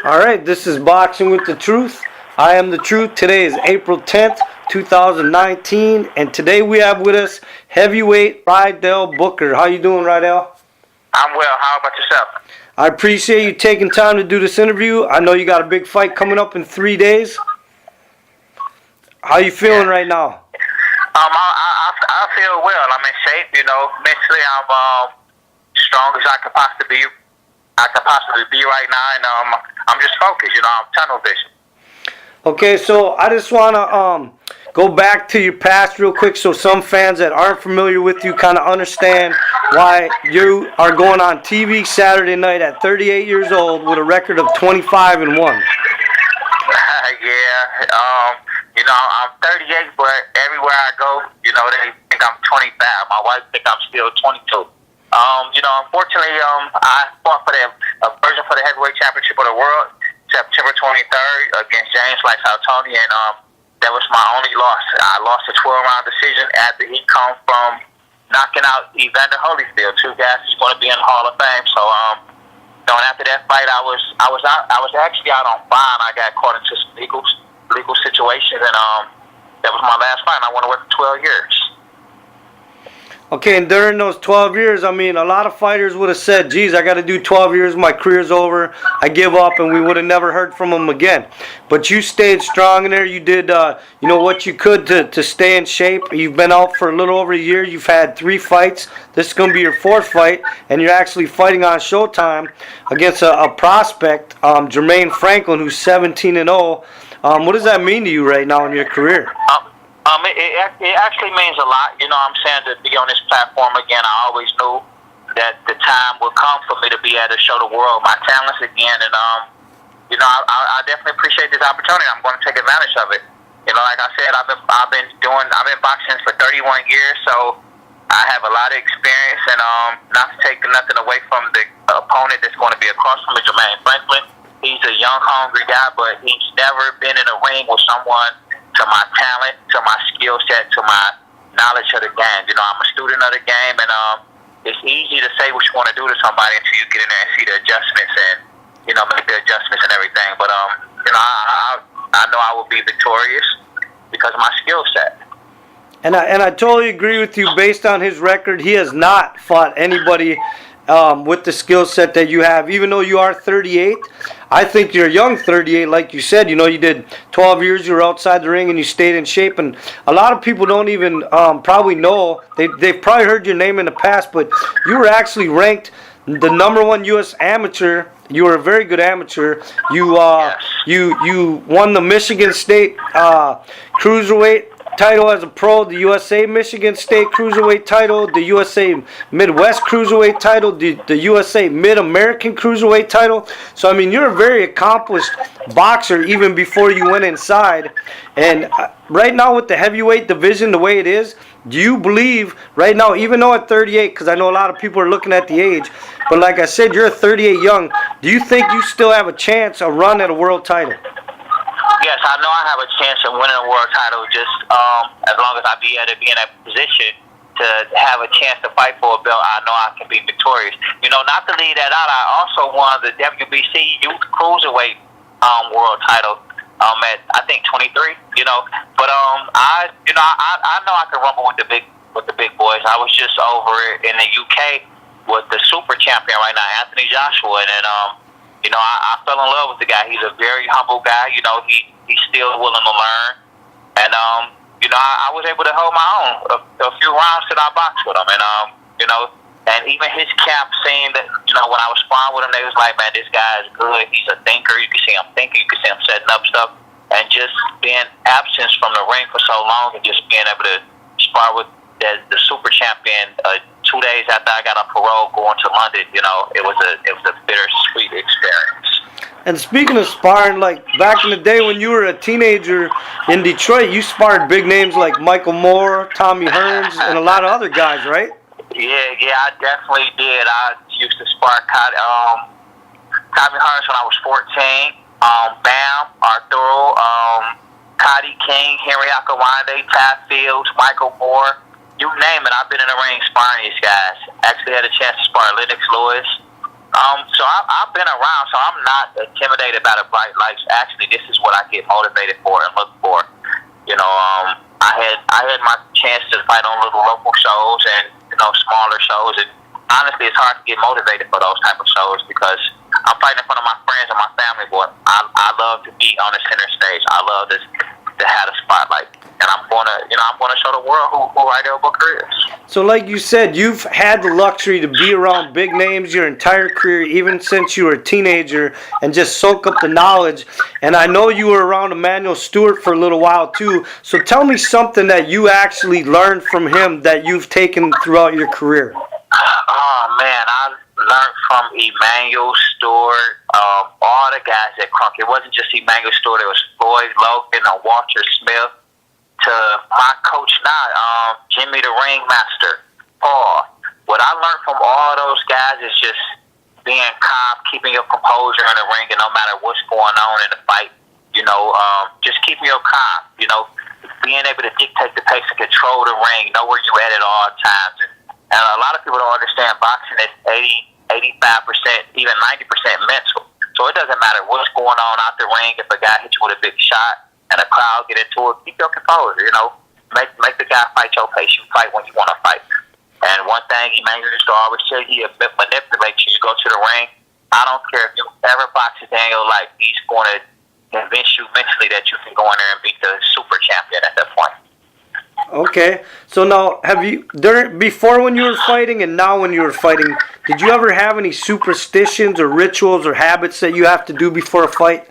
All right, this is Boxing with the Truth. I am the Truth. Today is April 10th, 2019, and today we have with us heavyweight Rydell Booker. How you doing, Rydell? I'm well. How about yourself? I appreciate you taking time to do this interview. I know you got a big fight coming up in 3 days. How you feeling right now? I feel well. I'm in shape. Mentally, I'm strong as I could possibly be right now, and I'm just focused. I'm tunnel vision. Okay, so I just want to go back to your past real quick so some fans that aren't familiar with you kind of understand why you are going on TV Saturday night at 38 years old with a record of 25-1. I'm 38, but everywhere I go, they think I'm 25. My wife think I'm still 22. Unfortunately, I fought for a version for the heavyweight championship of the world September 23rd against James Toney, and that was my only loss. I lost a 12-round decision after he come from knocking out Evander Holyfield. Two guys who's going to be in the Hall of Fame. So, and after that fight, I was actually out on bond. I got caught into some legal situations, and that was my last fight. And I went away for 12 years. Okay, and during those 12 years, I mean, a lot of fighters would have said, geez, I got to do 12 years, my career's over, I give up, and we would have never heard from them again. But you stayed strong in there. You did, what you could to stay in shape. You've been out for a little over a year. You've had 3 fights. This is going to be your 4th fight, and you're actually fighting on Showtime against a prospect, Jermaine Franklin, who's 17-0. What does that mean to you right now in your career? It actually means a lot. I'm saying, to be on this platform again. I always knew that the time would come for me to be able to show the world my talents again. And, I definitely appreciate this opportunity. I'm going to take advantage of it. Like I said, I've been boxing for 31 years, so I have a lot of experience. And not to take nothing away from the opponent that's going to be across from me, Jermaine Franklin. He's a young, hungry guy, but he's never been in a ring with someone to my talent, to my skill set, to my knowledge of the game. I'm a student of the game, and it's easy to say what you want to do to somebody until you get in there and see the adjustments and, make the adjustments and everything. But, I know I will be victorious because of my skill set. And I totally agree with you. Based on his record, he has not fought anybody with the skill set that you have. Even though you are 38, I think you're a young 38, like you said. You did 12 years, you were outside the ring, and you stayed in shape. And a lot of people don't even probably know. They've probably heard your name in the past, but you were actually ranked the #1 U.S. amateur. You were a very good amateur. You won the Michigan State Cruiserweight title as a pro, the USA Michigan State Cruiserweight title, the USA Midwest Cruiserweight title, the USA Mid-American Cruiserweight title. So, I mean, you're a very accomplished boxer even before you went inside. And right now with the heavyweight division the way it is, do you believe right now, even though at 38, because I know a lot of people are looking at the age, but like I said, you're 38 young, do you think you still have a chance, a run at a world title? Yes, I know I have a chance of winning a world title just as long as I be able to be in that position to have a chance to fight for a belt. I know I can be victorious. Not to leave that out, I also won the WBC Youth Cruiserweight world title at I think 23. But I know I can rumble with the big boys. I was just over in the UK with the super champion right now, Anthony Joshua, and then I fell in love with the guy. He's a very humble guy. He's still willing to learn. And, I was able to hold my own a few rounds that I boxed with him. And, and even his camp saying that, when I was sparring with him, they was like, man, this guy is good. He's a thinker. You can see him thinking. You can see him setting up stuff. And just being absent from the ring for so long and just being able to spar with the super champion 2 days after I got on parole going to London, it was a bittersweet experience. And speaking of sparring, like back in the day when you were a teenager in Detroit, you sparred big names like Michael Moore, Tommy Hearns, and a lot of other guys, right? Yeah, I definitely did. I used to spar Tommy Hearns when I was 14. Bam, Arturo, Cotty King, Henry Akawande, Ty Fields, Michael Moore. You name it, I've been in the ring sparring these guys. Actually had a chance to spar Lennox Lewis, I've been around, so I'm not intimidated by the bright lights. Actually, this is what I get motivated for and look for. I had my chance to fight on little local shows and smaller shows, and honestly, it's hard to get motivated for those type of shows because I'm fighting in front of my friends and my family. But I love to be on the center stage. I love to have the spotlight, and I'm gonna show the world who Rydell Booker is. So like you said, you've had the luxury to be around big names your entire career, even since you were a teenager, and just soak up the knowledge. And I know you were around Emmanuel Stewart for a little while too. So tell me something that you actually learned from him that you've taken throughout your career. Oh man, I learned from Emmanuel Stewart, all the guys at Crunk. It wasn't just Emmanuel Stewart, it was Floyd Logan and Walter Smith, to my coach now, Jimmy the Ringmaster, Paul. What I learned from all those guys is just being calm, keeping your composure in the ring, and no matter what's going on in the fight, just keeping your calm, being able to dictate the pace and control the ring, know where you're at all times. And a lot of people don't understand boxing is 80, 85%, even 90% mental. So it doesn't matter what's going on out the ring. If a guy hits you with a big shot and a crowd get into it, keep your composure, Make the guy fight your pace. You fight when you want to fight. And one thing Emmanuel used to always say, he manipulates you. You go to the ring, I don't care if you ever box a day in your life, he's going to convince you mentally that you can go in there and beat the super champion at that point. Okay, so now before when you were fighting and now when you were fighting, did you ever have any superstitions or rituals or habits that you have to do before a fight?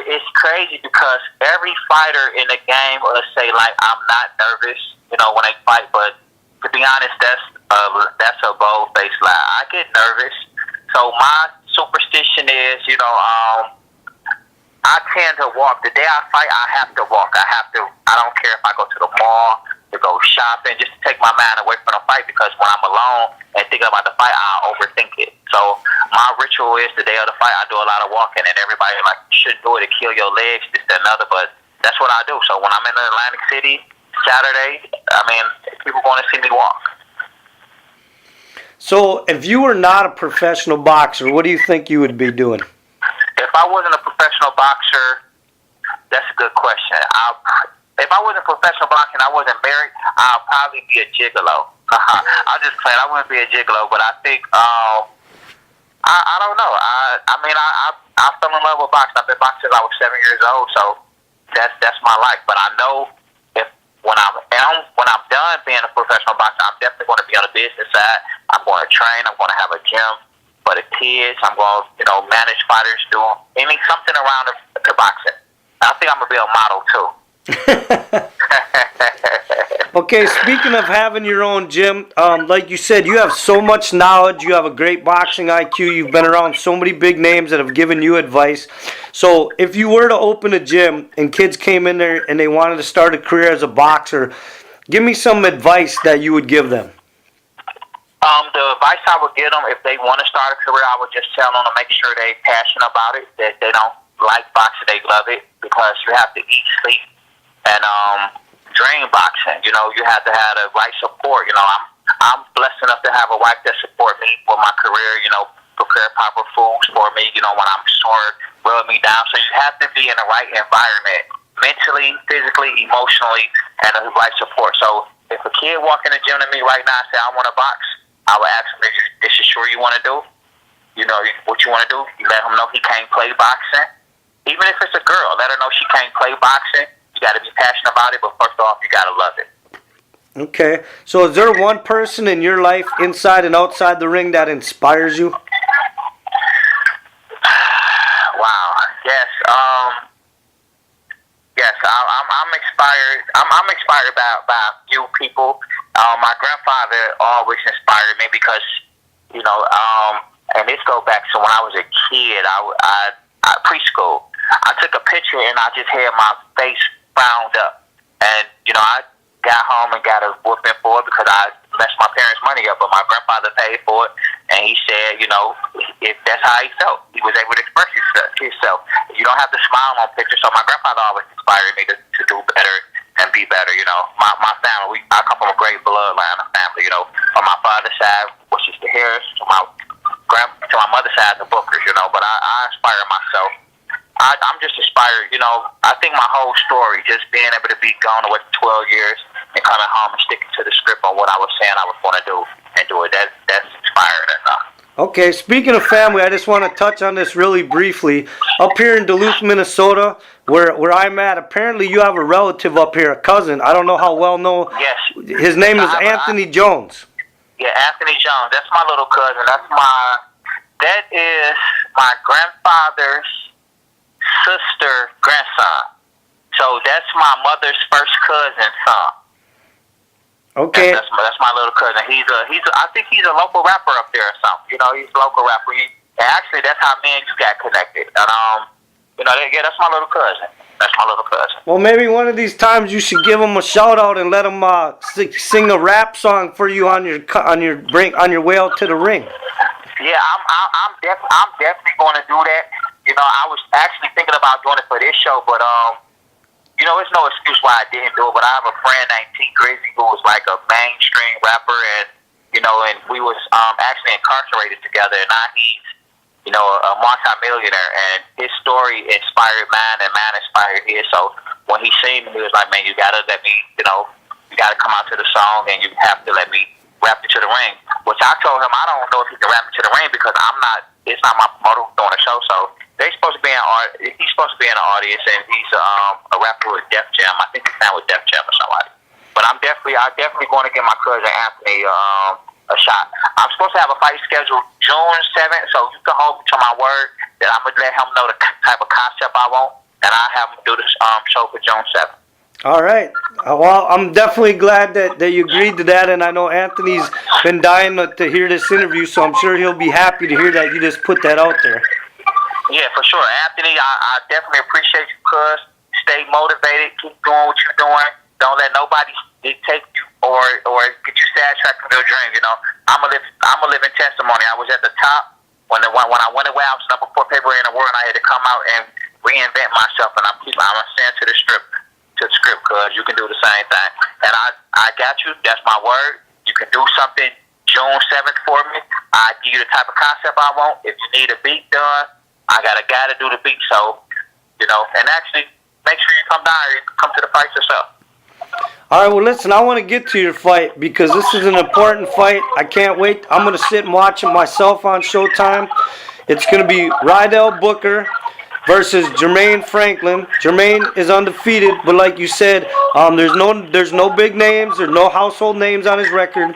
It's crazy because every fighter in the game will say, like, I'm not nervous, when they fight, but to be honest, that's a bold-faced lie. I get nervous. So my superstition is, I tend to walk. The day I fight, I have to walk. I don't care if I go to the mall, to go shopping, just to take my mind away from the fight, because when I'm alone and thinking about the fight, I overthink it. So my ritual is the day of the fight, I do a lot of walking, and everybody like, you shouldn't do it to kill your legs, this, that, and other, but that's what I do. So when I'm in Atlantic City Saturday, people going to see me walk. So if you were not a professional boxer, what do you think you would be doing? If I wasn't a professional boxer, that's a good question. If I wasn't professional boxing, I wasn't married, I'll probably be a gigolo. I'm just playing. I wouldn't be a gigolo, but I think I don't know. I fell in love with boxing. I've been boxing since I was 7 years old, so that's my life. But I know when I'm done being a professional boxer, I'm definitely going to be on the business side. I'm going to train. I'm going to have a gym for the kids. I'm going to manage fighters, do something around the boxing. I think I'm going to be a model too. Okay, speaking of having your own gym, like you said, you have so much knowledge. You have a great boxing IQ. You've been around so many big names that have given you advice. So if you were to open a gym and kids came in there and they wanted to start a career as a boxer, give me some advice that you would give them. The advice I would give them, if they want to start a career, I would just tell them to make sure they're passionate about it, that they don't like boxing, they love it, because you have to eat, sleep, and dream boxing. You have to have the right support. I'm blessed enough to have a wife that support me with my career, prepare proper foods for me, when I'm sore, rub me down. So you have to be in the right environment, mentally, physically, emotionally, and the right support. So if a kid walk in the gym to me right now and say, I want to box, I would ask him, is you sure you want to do? What you want to do? You let him know he can't play boxing. Even if it's a girl, let her know she can't play boxing. You got to be passionate about it, but first off, you got to love it. Okay. So is there one person in your life, inside and outside the ring, that inspires you? Wow. Yes. Yes. I'm inspired. I'm inspired by a few people. My grandfather always inspired me because, and this goes back to when I was a kid. I preschool. I took a picture and I just had my face frowned up, and I got home and got a whooping for it because I messed my parents' money up, but my grandfather paid for it, and he said, if that's how he felt, he was able to express himself. You don't have to smile on pictures. So my grandfather always inspired me to do better and be better. My family, I come from a great bloodline of family. On my father's side, which is the Harris, to my to my mother's side, the Bookers, you know, but I inspire myself. I'm just inspired, you know. I think my whole story, just being able to be gone away for 12 years and coming home and sticking to the script on what I was saying I was going to do and do it, that's inspiring enough. Okay, speaking of family, I just want to touch on this really briefly. Up here in Duluth, Minnesota, where I'm at, apparently you have a relative up here, a cousin. I don't know how well known. Yes. His name is Anthony Jonez. Yeah, Anthony Jonez. That's my little cousin. That is my grandfather's sister grandson. So that's my mother's first cousin's son. Okay. That's my little cousin. I think he's a local rapper up there or something. You know, he's a local rapper. And actually, that's how me and you got connected. And you know, yeah, that's my little cousin. That's my little cousin. Well, maybe one of these times you should give him a shout out and let him sing a rap song for you on your way out to the ring. Yeah, I'm definitely going to do that. You know, I was actually thinking about doing it for this show, but you know, it's no excuse why I didn't do it. But I have a friend named T Grizzy who was like a mainstream rapper, and you know, and we was actually incarcerated together, and now he's, you know, a multi-millionaire, and his story inspired mine, and mine inspired his. So when he seen me, he was like, "Man, you gotta let me, you know, you gotta come out to the song, and you have to let me rap it to the ring." Which I told him I don't know if he can rap it to the ring because it's not my promoter who's doing the show. So he's supposed to be in the audience, and he's a rapper with Def Jam. I think he's signed with Def Jam or somebody. But I'm definitely going to give my cousin Anthony a shot. I'm supposed to have a fight scheduled June 7th, so you can hold me to my word that I'm gonna let him know the type of concept I want, and I'll have him do this show for June 7th. All right. Well, I'm definitely glad that you agreed to that, and I know Anthony's been dying to hear this interview, so I'm sure he'll be happy to hear that you just put that out there. Yeah, for sure. Anthony, I definitely appreciate you, cuz. Stay motivated. Keep doing what you're doing. Don't let nobody dictate you or get you sidetracked from your dream. You know, I'm a living testimony. I was at the top when I went away. I was number 4 paper in the world, and I had to come out and reinvent myself. And I'm saying to the script, cuz you can do the same thing. And I got you. That's my word. You can do something June 7th for me. I give you the type of concept I want. If you need a beat done, I got a guy to do the beat. So, you know, and actually make sure you come down here. Come to the fight yourself. All right, well, listen, I want to get to your fight because this is an important fight. I can't wait. I'm going to sit and watch it myself on Showtime. It's going to be Rydell Booker versus Jermaine Franklin. Jermaine is undefeated, but like you said, there's no big names, there's no household names on his record.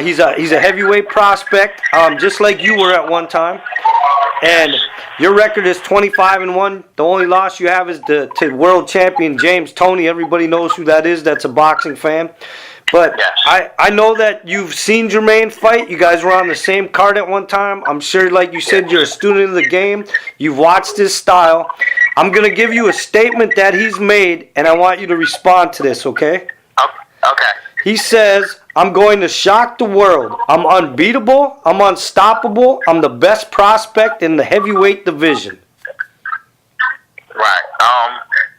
He's a heavyweight prospect, just like you were at one time. And your record is 25-1. The only loss you have is to world champion James Toney. Everybody knows who that is. That's a boxing fan. But yes. I know that you've seen Jermaine fight. You guys were on the same card at one time. I'm sure, like you said, you're a student of the game. You've watched his style. I'm going to give you a statement that he's made, and I want you to respond to this, okay? Okay. He says, I'm going to shock the world. I'm unbeatable. I'm unstoppable. I'm the best prospect in the heavyweight division. Right.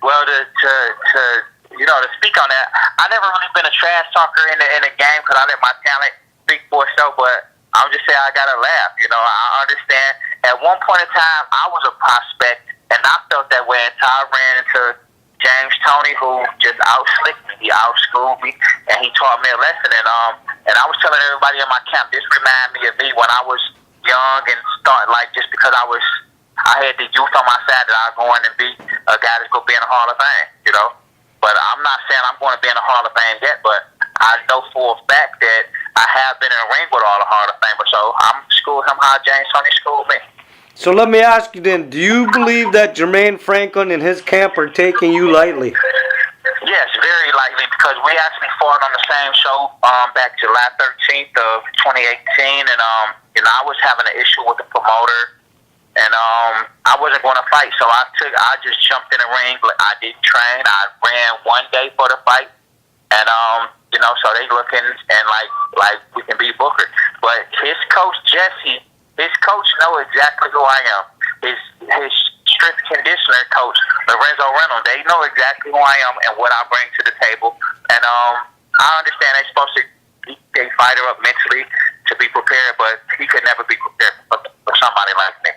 Well, to speak on that, I never really been a trash talker in the game because I let my talent speak for itself. But I'm just saying I gotta laugh. You know, I understand. At one point in time, I was a prospect, and I felt that way until I ran into James Toney, who just outslicked me, he outschooled me, and he taught me a lesson. And I was telling everybody in my camp, this reminded me of me when I was young and just because I had the youth on my side that I was going to be a guy that's going to be in the Hall of Fame, you know. But I'm not saying I'm going to be in the Hall of Fame yet, but I know for a fact that I have been in the ring with all the Hall of Famers, so I'm schooling him how James Toney schooled me. So let me ask you then, do you believe that Jermaine Franklin and his camp are taking you lightly? Yes, very lightly, because we actually fought on the same show back July 13th of 2018, and I was having an issue with the promoter, and I wasn't going to fight, so I just jumped in the ring. I didn't train. I ran one day for the fight, and so they looking and like we can beat Booker, but his coach Jesse. His coach know exactly who I am. His strength conditioner coach, Lorenzo Reynolds, they know exactly who I am and what I bring to the table. And I understand they're supposed to keep a fighter up mentally to be prepared, but he could never be prepared for somebody like me.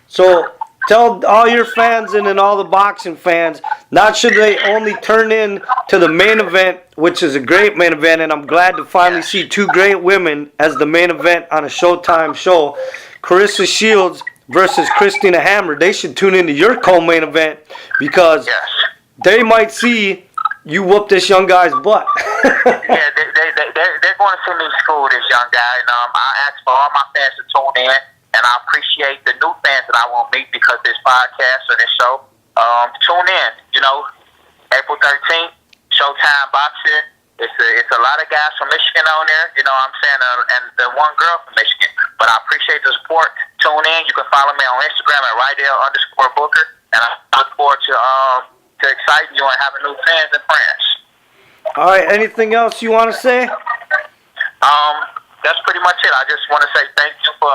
So tell all your fans and then all the boxing fans, not should they only turn in to the main event, which is a great main event, and I'm glad to finally see two great women as the main event on a Showtime show. Carissa Shields versus Christina Hammer. They should tune into your co-main event because they might see you whoop this young guy's butt. Yeah, they're going to see me school this young guy, and I ask for all my fans to tune in, and I appreciate the new fans that I will meet because of this podcast or this show. Tune in, April 13th, Showtime Boxing. It's a lot of guys from Michigan on there, what I'm saying, and the one girl from Michigan. But I appreciate the support. Tune in. You can follow me on Instagram at Rydell_Booker, and I look forward to exciting you and having new fans and friends. All right, anything else you want to say? That's pretty much it. I just want to say thank you for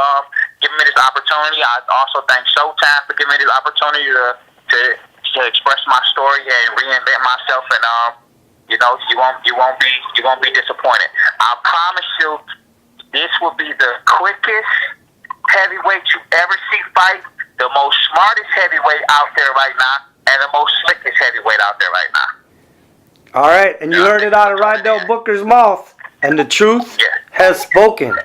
giving me this opportunity. I also thank Showtime for giving me this opportunity to express my story and reinvent myself. And you won't be disappointed. I promise you, this will be the quickest heavyweight you ever see fight, the most smartest heavyweight out there right now, and the most slickest heavyweight out there right now. All right, and you heard it out of Rydell Booker's mouth, and the truth has spoken.